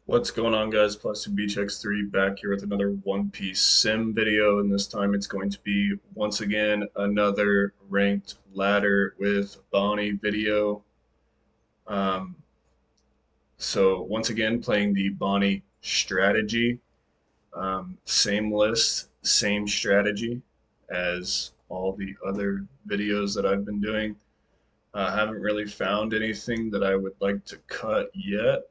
What's going on, guys? Plus BX3 back here with another One Piece sim video, and this time it's going to be once again another ranked ladder with Bonney video. Um, so once again playing the Bonney strategy, same list, same strategy as all the other videos that I've been doing. I haven't really found anything that I would like to cut yet.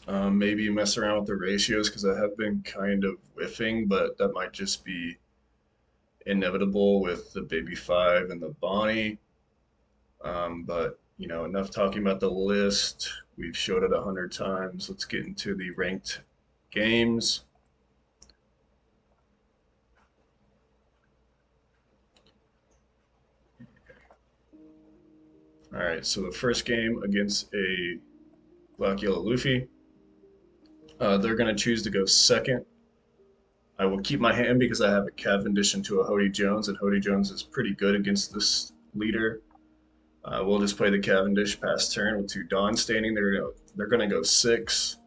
Maybe mess around with the ratios because I have been kind of whiffing, but that might just be inevitable with the Baby Five and the Bonney. But enough talking about the list. We've showed it 100 times. Let's get into the ranked games. All right, so the first game against a Black Yellow Luffy. They're going to choose to go second. I will keep my hand because I have a Cavendish into a Hody Jones, and Hody Jones is pretty good against this leader. We'll just play the Cavendish pass turn with two Dons standing. They're gonna go six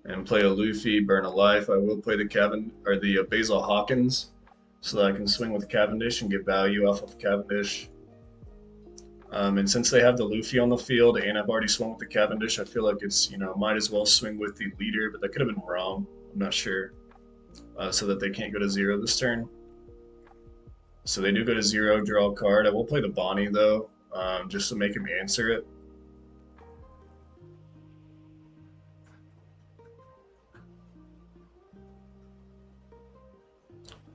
and play a Luffy, burn a life. I will play the Basil Hawkins so that I can swing with Cavendish and get value off of Cavendish. And since they have the Luffy on the field and I've already swung with the Cavendish, I feel like it's might as well swing with the leader, but that could have been wrong. I'm not sure. So that they can't go to zero this turn. So they do go to zero, draw a card. I will play the Bonney though, just to make him answer it.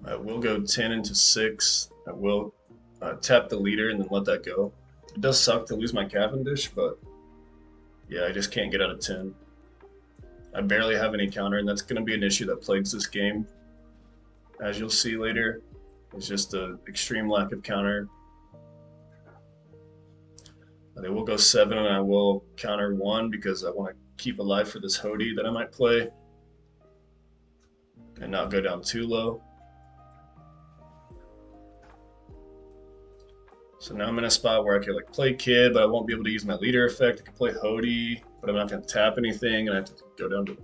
I will go 10 into 6. I will tap the leader and then let that go. It does suck to lose my Cavendish, but yeah, I just can't get out of 10. I barely have any counter, and that's going to be an issue that plagues this game. As you'll see later, it's just an extreme lack of counter. They will go 7, and I will counter 1 because I want to keep alive for this Hody that I might play and not go down too low. So now I'm in a spot where I can play Kid, but I won't be able to use my leader effect. I can play Hody, but I'm not going to tap anything, and I have to go down to.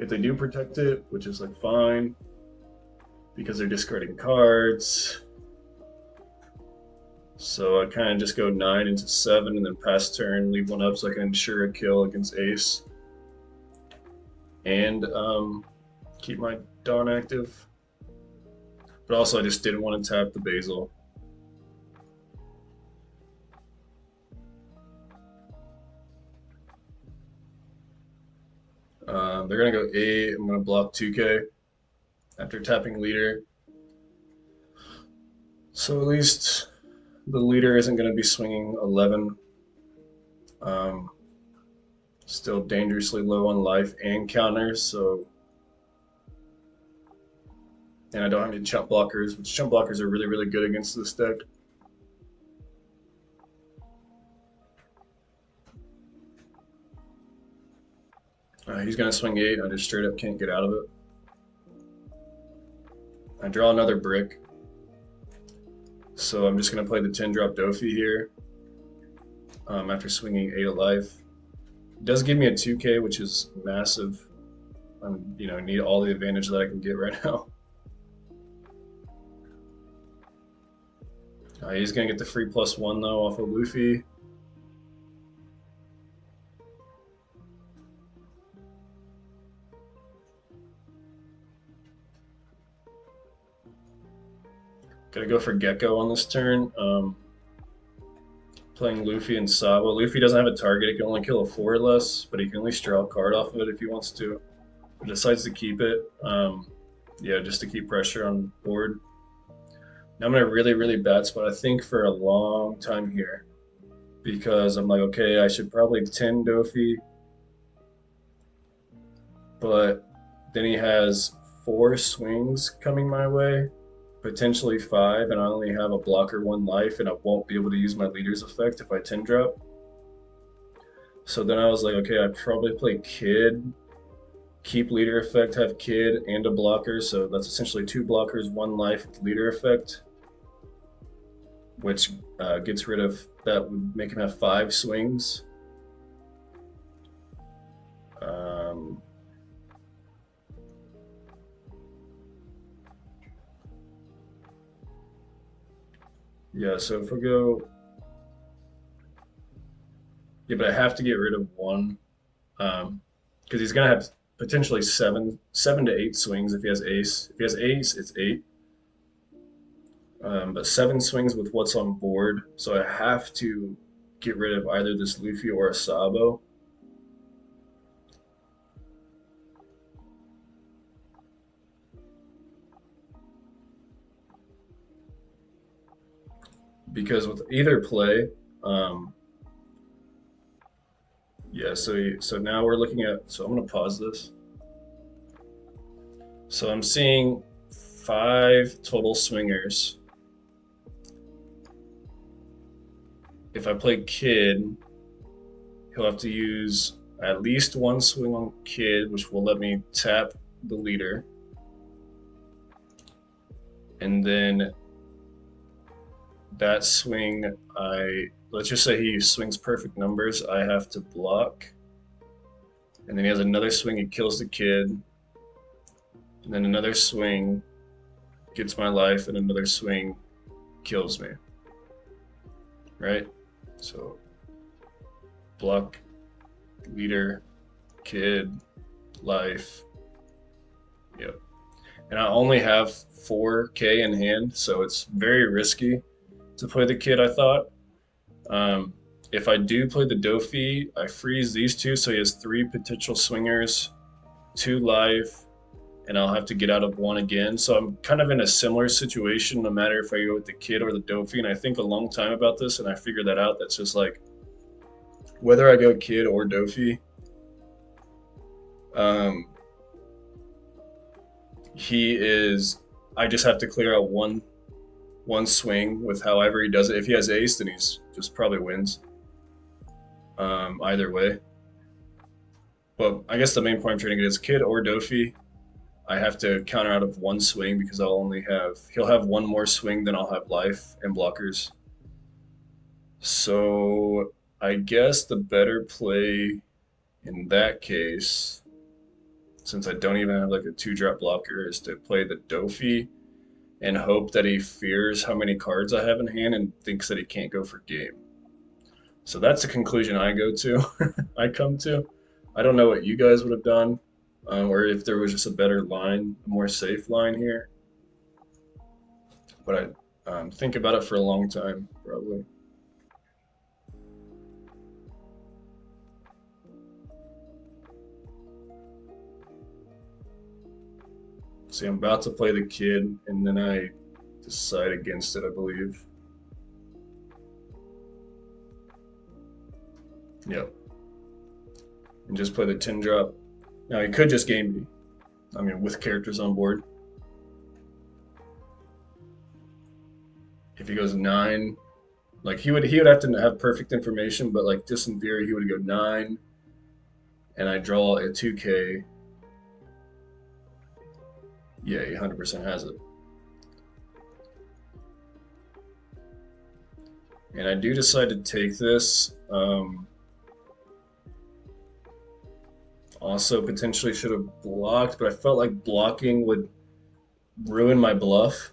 If they do protect it, which is fine, because they're discarding cards. So I kind of just go 9 into 7 and then pass turn, leave one up so I can ensure a kill against Ace. And keep my Dawn active. But also I just didn't want to tap the Basil. They're going to go 8. I'm going to block 2K after tapping leader. So at least the leader isn't going to be swinging 11. Still dangerously low on life and counters, so. And I don't have any chump blockers, which chump blockers are really, really good against this deck. He's going to swing 8. I just straight up can't get out of it. I draw another brick. So I'm just going to play the 10-drop Dofi here after swinging 8 of life. It does give me a 2K, which is massive. I need all the advantage that I can get right now. He's going to get the free +1 though off of Luffy. Gonna go for Gecko on this turn. Playing Luffy and Sabo. Luffy doesn't have a target. He can only kill a 4 or less, but he can at least draw a card off of it if he wants to. But decides to keep it. Yeah, just to keep pressure on board. Now I'm in a really, really bad spot, I think, for a long time here. Because I'm like, okay, I should probably 10 Dofi. But then he has 4 swings coming my way. Potentially 5, and I only have a blocker 1 life, and I won't be able to use my leader's effect if I 10 drop. So then I was like, okay, I probably play Kid, keep leader effect, have Kid, and a blocker, so that's essentially 2 blockers, 1 life with leader effect, which gets rid of, that would make him have 5 swings. Um, yeah, so if we go, yeah, but I have to get rid of one, because he's gonna have potentially seven to eight swings if he has ace. If he has ace, it's eight. But seven swings with what's on board, so I have to get rid of either this Luffy or a Sabo. Because with either play, um, yeah. So now we're looking at. So I'm gonna pause this. So I'm seeing five total swingers. If I play Kid, he'll have to use at least one swing on Kid, which will let me tap the leader. And then that swing, let's just say he swings perfect numbers, I have to block. And then he has another swing, he kills the Kid. And then another swing gets my life, and another swing kills me. Right? So block, leader, Kid, life. Yep. And I only have 4K in hand, so it's very risky to play the Kid, I thought. Um, if I do play the Dofi, I freeze these two, so he has three potential swingers, two life, and I'll have to get out of one again. So I'm kind of in a similar situation, no matter if I go with the Kid or the Dofi. And I think a long time about this, and I figured that out. That's just like whether I go Kid or Dofi, um, he is. I just have to clear out one swing with however he does it. If he has ace, then he's just probably wins. Either way. But I guess the main point I'm trying to get is Kid or Dofi. I have to counter out of one swing because he'll have one more swing than I'll have life and blockers. So I guess the better play in that case, since I don't even have like a 2-drop blocker, is to play the Dofi and hope that he fears how many cards I have in hand and thinks that he can't go for game. So that's the conclusion I go to. I come to. I don't know what you guys would have done, or if there was just a better line, a more safe line here. But I think about it for a long time, probably. See, I'm about to play the Kid, and then I decide against it, I believe. Yep. And just play the 10 drop. Now, he could just game me. I mean, with characters on board. If he goes 9, like he would have to have perfect information, but like just in theory, he would go 9, and I draw a 2K. Yeah, he 100% has it. And I do decide to take this. Also, potentially should have blocked, but I felt like blocking would ruin my bluff.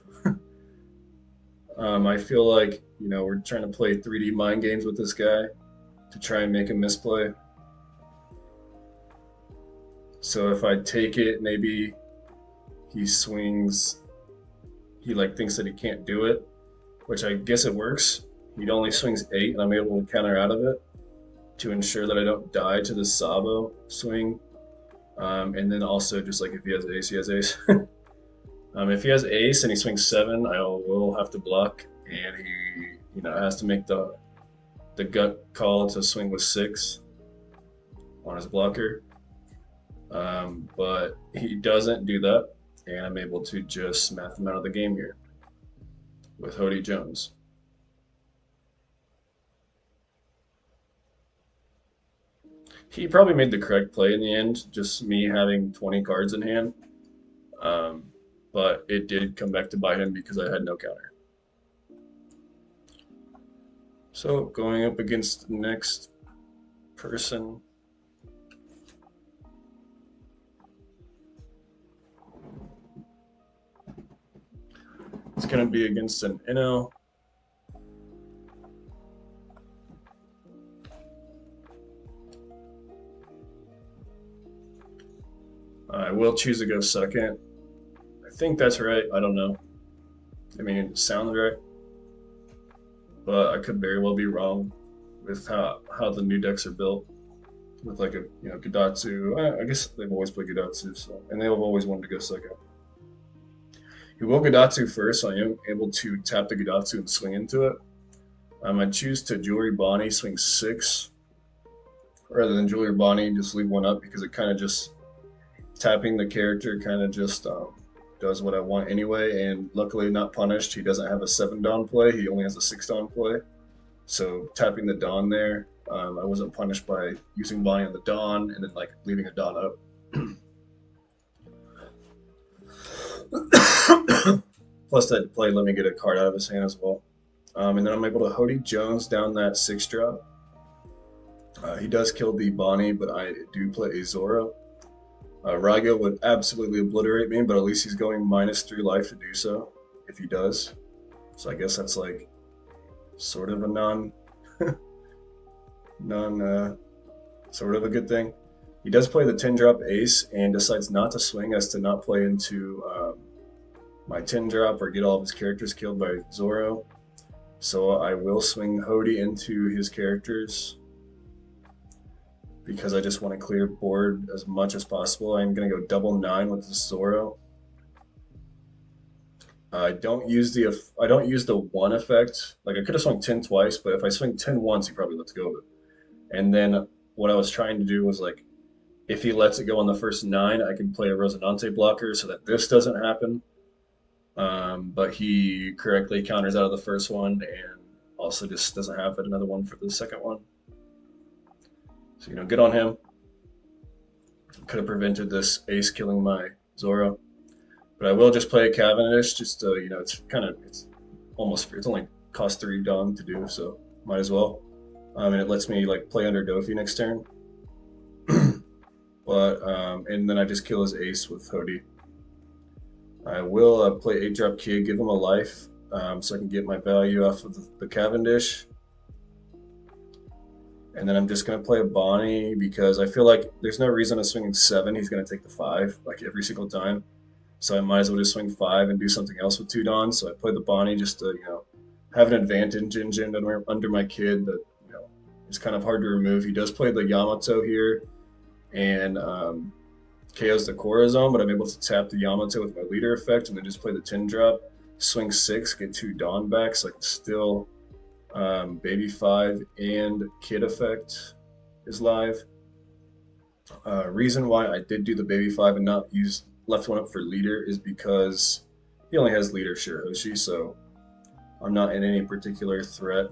I feel like, we're trying to play 3D mind games with this guy to try and make a misplay. So if I take it, maybe he swings, he like thinks that he can't do it, which I guess it works. He only swings 8, and I'm able to counter out of it to ensure that I don't die to the Sabo swing. And then also just like if he has ace, he has ace. If he has ace and he swings 7, I will have to block, and he has to make the gut call to swing with 6 on his blocker. But he doesn't do that, and I'm able to just math him out of the game here with Hody Jones. He probably made the correct play in the end, just me having 20 cards in hand. Um, but it did come back to bite him because I had no counter. So going up against the next person. going to be against an Enel. I will choose to go second. I think that's right. I don't know. I mean, it sounds right, but I could very well be wrong with how the new decks are built. With like a Gidatsu. I guess they've always played Gidatsu, so, and they've always wanted to go second. He will Gidatsu first, so I am able to tap the Gidatsu and swing into it. I choose to Jewelry Bonney, swing 6, rather than Jewelry Bonney, just leave 1 up because it kind of just tapping the character kind of just does what I want anyway, and luckily not punished. He doesn't have a 7 Dawn play, he only has a 6 Dawn play. So tapping the Dawn there, I wasn't punished by using Bonney on the Dawn and then like leaving a Dawn up. Plus that play let me get a card out of his hand as well. And then I'm able to Hody Jones down that 6 drop. He does kill the Bonney, but I do play a Zoro. Raigo would absolutely obliterate me, but at least he's going -3 life to do so, if he does. So I guess that's like sort of a sort of a good thing. He does play the 10 drop ace and decides not to swing as to not play into my 10 drop or get all of his characters killed by Zoro. So I will swing Hody into his characters because I just want to clear board as much as possible. I'm going to go double 9 with the Zoro. I don't use the 1 effect. Like I could have swung 10 twice, but if I swing 10 once, he probably lets go of it. And then what I was trying to do was like, if he lets it go on the first 9, I can play a Rosinante blocker so that this doesn't happen. But he correctly counters out of the first one and also just doesn't have another one for the second one. So, good on him. Could have prevented this ace killing my Zoro. But I will just play a Cavendish, just it's only cost 3 Dawn to do, so might as well. And it lets me like play under Dofi next turn. But and then I just kill his ace with Hody. I will play 8 drop Kid, give him a life, so I can get my value off of the Cavendish. And then I'm just going to play a Bonney because I feel like there's no reason to swing in 7. He's going to take the 5 like every single time. So I might as well just swing 5 and do something else with 2 Dawns. So I play the Bonney just to, have an advantage engine under my Kid that, is kind of hard to remove. He does play the Yamato here and KOs the Corazon, but I'm able to tap the Yamato with my leader effect and then just play the 10 drop, swing 6, get 2 Dawn back, so I can still Baby 5 and Kid effect is live. Reason why I did do the Baby 5 and not use left 1 up for leader is because he only has leader Shirahoshi, so I'm not in any particular threat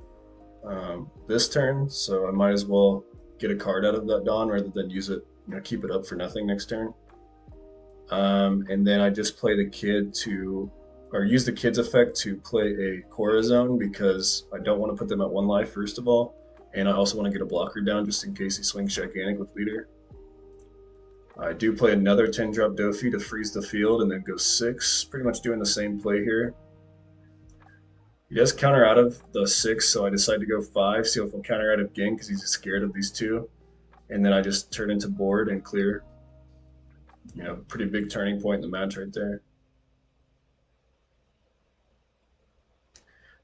this turn, so I might as well get a card out of that Dawn rather than use it, keep it up for nothing next turn. And then I just play the Kid or use the Kid's effect to play a Corazon because I don't want to put them at 1 life first of all, and I also want to get a blocker down just in case he swings gigantic with leader. I do play another 10 drop Dofi to freeze the field and then go 6, pretty much doing the same play here. He does counter out of the 6, so I decide to go 5, see if he'll counter out again because he's scared of these 2. And then I just turn into board and clear. Pretty big turning point in the match right there.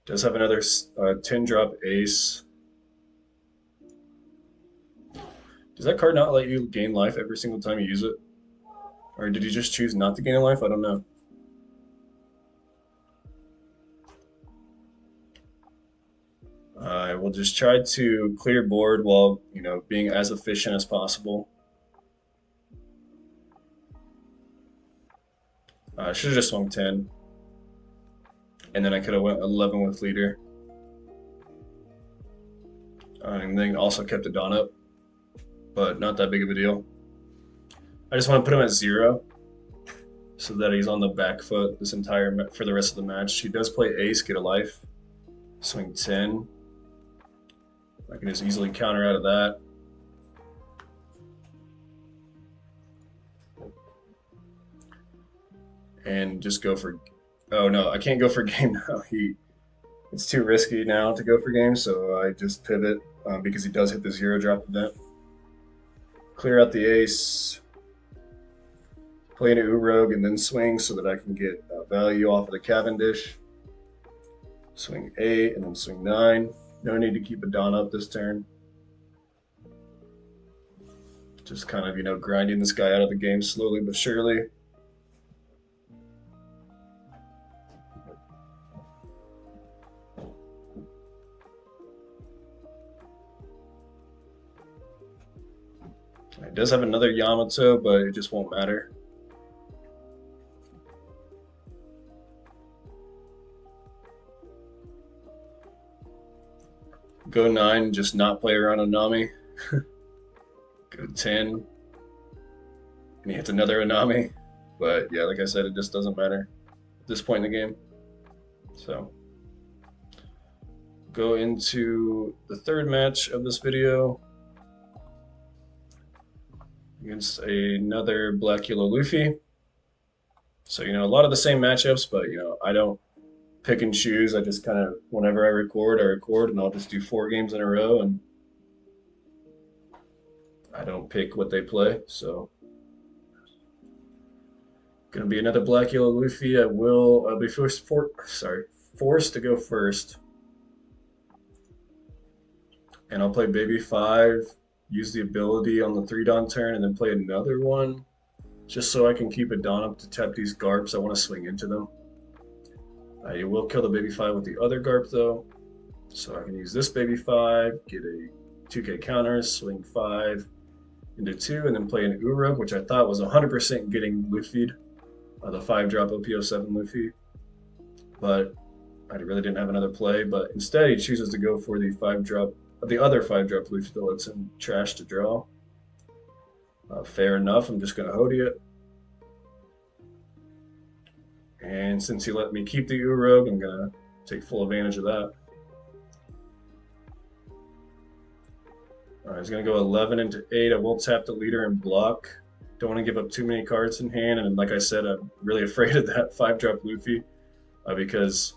Does have another 10 drop ace. Does that card not let you gain life every single time you use it? Or did you just choose not to gain a life? I don't know. I will just try to clear board while, being as efficient as possible. I should have just swung 10. And then I could have went 11 with leader. And then also kept the Dawn up. But not that big of a deal. I just want to put him at 0 so that he's on the back foot for the rest of the match. He does play ace, get a life. Swing 10. I can just easily counter out of that. And just go for Oh no, I can't go for game now. It's too risky now to go for game, so I just pivot because he does hit the zero drop event. Clear out the ace, play an Urog, and then swing so that I can get value off of the Cavendish. Swing 8 and then swing 9. No need to keep a Don up this turn. Just kind of, grinding this guy out of the game slowly but surely. It does have another Yamato, but it just won't matter. Go 9, just not play around Onami. Go 10, and he hits another Onami. But yeah, like I said, it just doesn't matter at this point in the game. So, go into the third match of this video against another Black Yellow Luffy. So, a lot of the same matchups, but, I don't pick and choose. I just kind of, whenever I record, and I'll just do 4 games in a row, and I don't pick what they play. So, gonna be another Black Yellow Luffy. I'll be forced to go first, and I'll play Baby 5, use the ability on the 3 Don turn, and then play another one, just so I can keep a Don up to tap these Garps. I want to swing into them. You will kill the Baby 5 with the other Garp though, so I can use this Baby 5, get a 2k counter, swing 5 into 2, and then play an Uruk, which I thought was 100% getting Luffy'd, the 5-drop OP07 Luffy, but I really didn't have another play. But instead, he chooses to go for the 5-drop, the other 5-drop Luffy that lets him trash to draw. Fair enough. I'm just gonna Hody it. And since he let me keep the Urog, I'm going to take full advantage of that. All right, he's going to go 11 into 8. I will tap the leader and block. Don't want to give up too many cards in hand. And like I said, I'm really afraid of that 5-drop Luffy because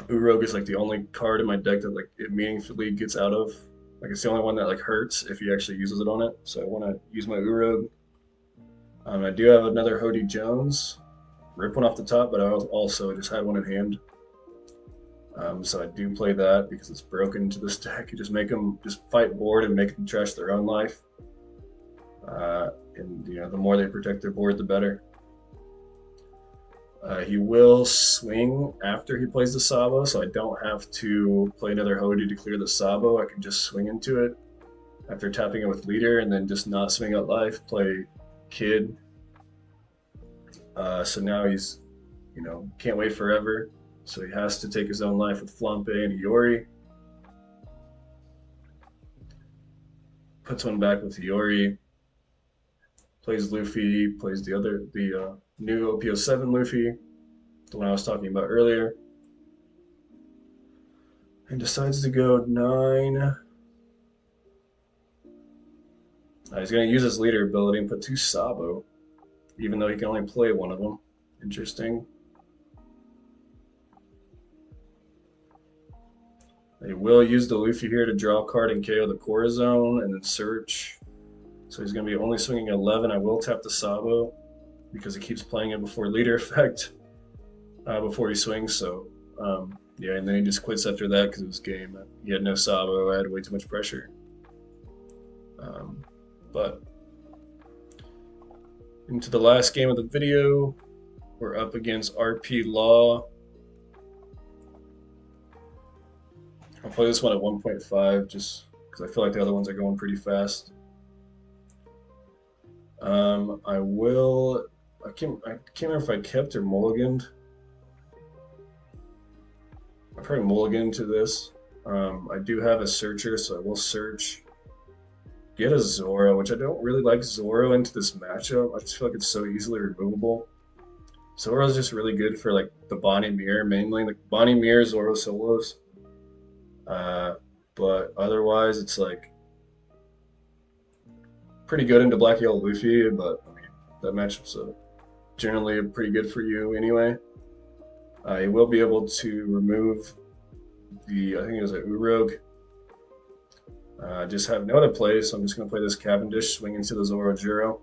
Urog is like the only card in my deck that like it meaningfully gets out of. Like it's the only one that like hurts if he actually uses it on it. So I want to use my Urog. I do have another Hody Jones. Rip one off the top, but I also just had one in hand. So I do play that because it's broken into this deck. You just make them just fight board and make them trash their own life. And the more they protect their board, the better. He will swing after he plays the Sabo, so I don't have to play another Hody to clear the Sabo. I can just swing into it after tapping it with leader and then just not swing out life, play Kid. So now he's, can't wait forever. So he has to take his own life with Flampe and Hiyori. Puts one back with Hiyori. Plays Luffy, plays the new OP07 Luffy, the one I was talking about earlier. And decides to go 9. He's going to use his leader ability and put 2 Sabo, even though he can only play one of them. Interesting. He will use the Luffy here to draw a card and KO the Corazon and then search. So he's going to be only swinging 11. I will tap the Sabo because he keeps playing it before leader effect before he swings. So yeah, and then he just quits after that because it was game. He had no Sabo. I had way too much pressure. But into the last game of the video, we're up against RP Law. I'll play this one at 1.5 just because I feel like the other ones are going pretty fast. I can't remember if I kept or mulliganed. I probably mulliganed to this. I do have a searcher, so I will search. Get a Zoro, which I don't really like Zoro into this matchup. I just feel like it's so easily removable. Zoro is just really good for like the Bonney Mirror mainly, like Bonney Mirror, Zoro solos. But otherwise, it's like pretty good into Black Yellow Luffy. But I mean, that matchup's generally pretty good for you anyway. He will be able to remove the, I think it was a Urog. Just have no other play, so I'm just going to play this Cavendish, swing into the Zoro.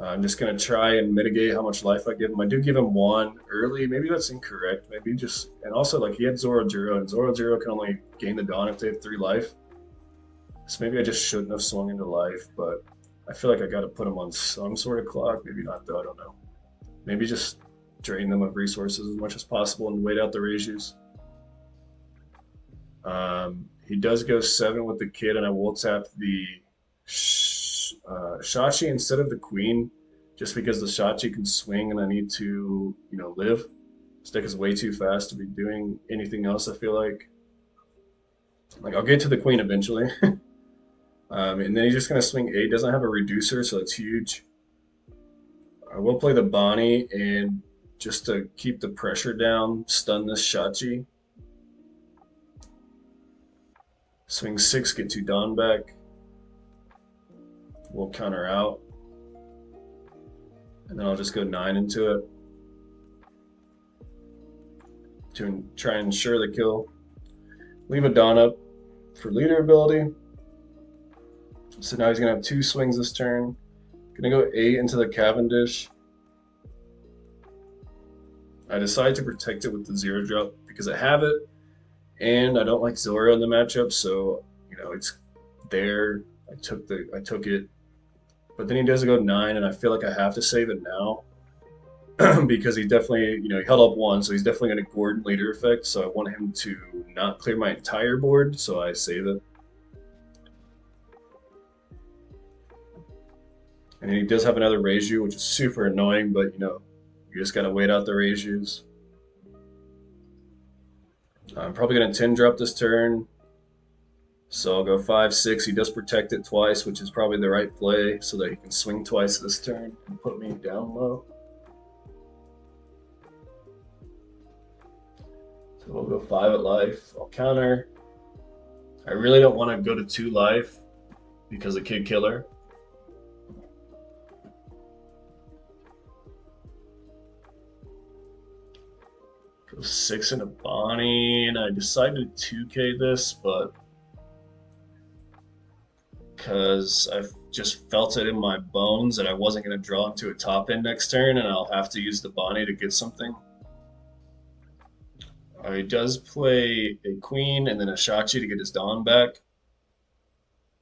I'm just going to try and mitigate how much life I give him. I do give him 1 early. Maybe that's incorrect. Maybe just, and also like he had Zoro, and Zoro can only gain the Dawn if they have 3 life. So maybe I just shouldn't have swung into life, but I feel like I got to put him on some sort of clock. Maybe not though, I don't know. Maybe just drain them of resources as much as possible and wait out the Reijus. He does go 7 with the kid, and I will tap the Shachi instead of the queen, just because the Shachi can swing and I need to, live. This deck is way too fast to be doing anything else, I feel like. I'll get to the queen eventually. And then he's just going to swing 8. Doesn't have a reducer, so it's huge. I will play the Bonney, and just to keep the pressure down, stun this Shachi. Swing 6, get 2 Dawn back. We'll counter out. And then I'll just go 9 into it to try and ensure the kill. Leave a Dawn up for leader ability. So now he's going to have 2 swings this turn. Going to go 8 into the Cavendish. I decided to protect it with the 0 drop because I have it. And I don't like Zoro in the matchup, so it's there. I took it, but then he does go 9, and I feel like I have to save it now because he definitely he held up 1, so he's definitely going to Gordon leader effect. So I want him to not clear my entire board, so I save it. And he does have another Reiju, which is super annoying, but you just gotta wait out the Reijus. I'm probably going to 10 drop this turn. So I'll go 5, 6. He does protect it twice, which is probably the right play so that he can swing twice this turn and put me down low. So we'll go 5 at life. I'll counter. I really don't want to go to 2 life because of Kid Killer. Go 6 into Bonney, and I decided to 2K this, but because I've just felt it in my bones that I wasn't going to draw into a top end next turn, and I'll have to use the Bonney to get something. He does play a queen and then a Shachi to get his Dawn back.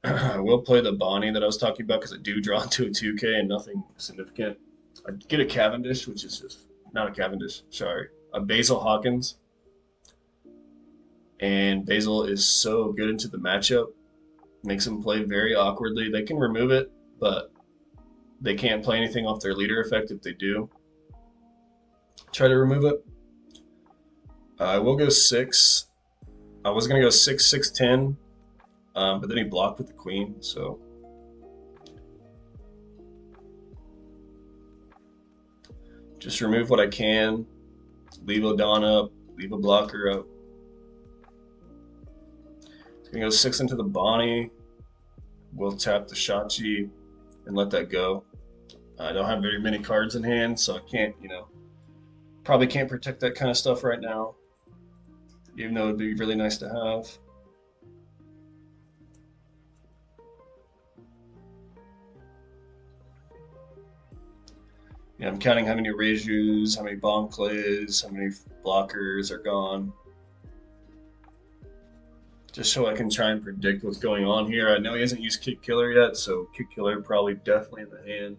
I will play the Bonney that I was talking about because I do draw into a 2K and nothing significant. I get a Cavendish, which is just not a Cavendish, sorry. A Basil Hawkins, and Basil is so good into the matchup, makes him play very awkwardly. They can remove it, but they can't play anything off their leader effect if they do try to remove it. I will go 6. I was going to go 6, 6, 10, but then he blocked with the queen, so just remove what I can. Leave a Dawn up, leave a blocker up. It's gonna go 6 into the Bonney. We'll tap the Shachi and let that go. I don't have very many cards in hand, so I can't, probably can't protect that kind of stuff right now, even though it'd be really nice to have. I'm counting how many Reijus, how many bomb clays, how many blockers are gone. Just so I can try and predict what's going on here. I know he hasn't used Kick Killer yet, so Kick Killer probably definitely in the hand.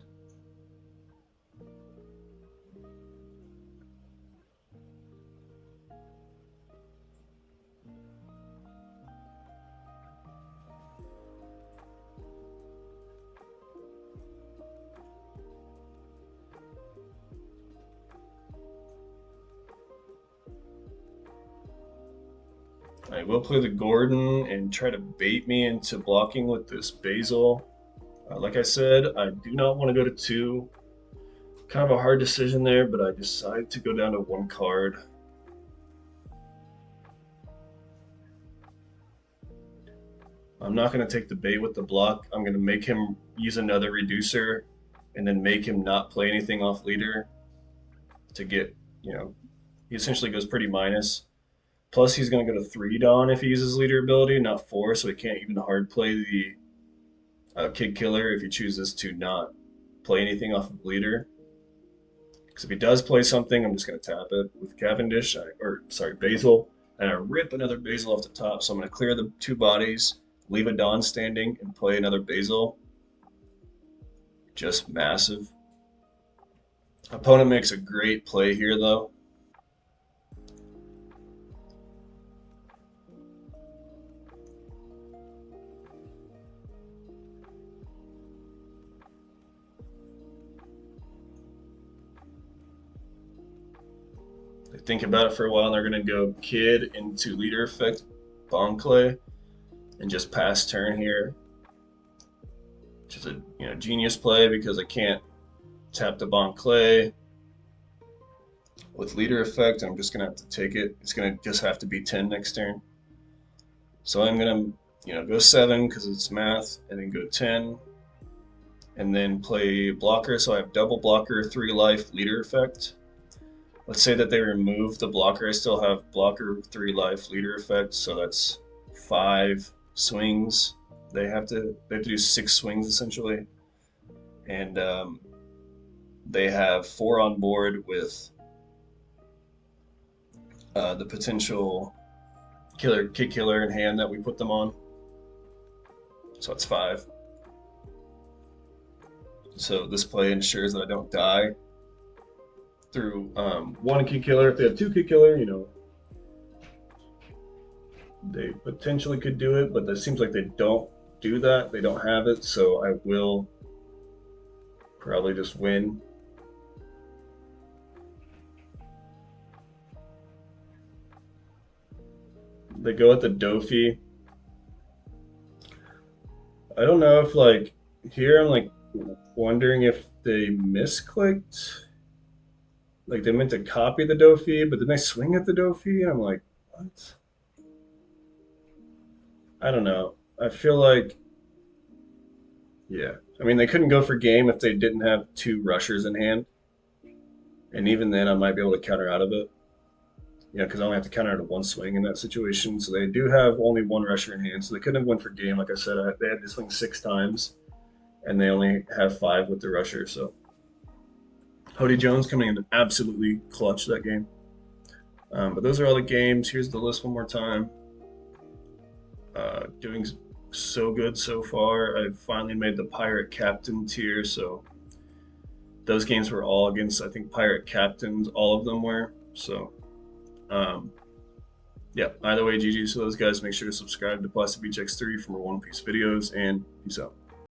I will play the Gordon and try to bait me into blocking with this Basil. Like I said, I do not want to go to 2. Kind of a hard decision there, but I decided to go down to 1 card. I'm not going to take the bait with the block. I'm going to make him use another reducer and then make him not play anything off leader to get, he essentially goes pretty minus. Plus, he's going to go to 3 Dawn if he uses leader ability, not 4, so he can't even hard play the Kid Killer if he chooses to not play anything off of leader. Because if he does play something, I'm just going to tap it with Cavendish, Basil, and I rip another Basil off the top. So I'm going to clear the 2 bodies, leave a Dawn standing, and play another Basil. Just massive. Opponent makes a great play here, though. They think about it for a while, and they're going to go Kid into leader effect, Bonclay, and just pass turn here. Which is a genius play because I can't tap the Bonclay with leader effect. I'm just going to have to take it. It's going to just have to be 10 next turn. So I'm going to go 7 because it's math, and then go 10. And then play blocker, so I have double blocker, 3 life, leader effect. Let's say that they remove the blocker. I still have blocker, 3 life, leader effect, so that's 5 swings. They have to do 6 swings essentially, and they have 4 on board with the potential Kid Killer in hand that we put them on. So it's 5. So this play ensures that I don't die through 1 Kid Killer. If they have 2 Kid Killer, they potentially could do it, but it seems like they don't do that. They don't have it, so I will probably just win. They go at the Dofi. I don't know if here I'm wondering if they misclicked. They meant to copy the Dofi, but then they swing at the Dofi, and I'm like, what? I don't know. I feel like, yeah. I mean, they couldn't go for game if they didn't have 2 rushers in hand. And even then, I might be able to counter out of it. Because I only have to counter out of 1 swing in that situation. So they do have only 1 rusher in hand, so they couldn't have went for game. Like I said, they had to swing 6 times, and they only have 5 with the rusher, so. Hody Jones coming in absolutely clutch that game. But those are all the games. Here's the list one more time. Doing so good so far. I finally made the Pirate Captain tier, so those games were all against, I think, Pirate Captains. All of them were. So, yeah, either way, GG's to those guys. Make sure to subscribe to Plastic Beach X3 for more One Piece videos, and peace out.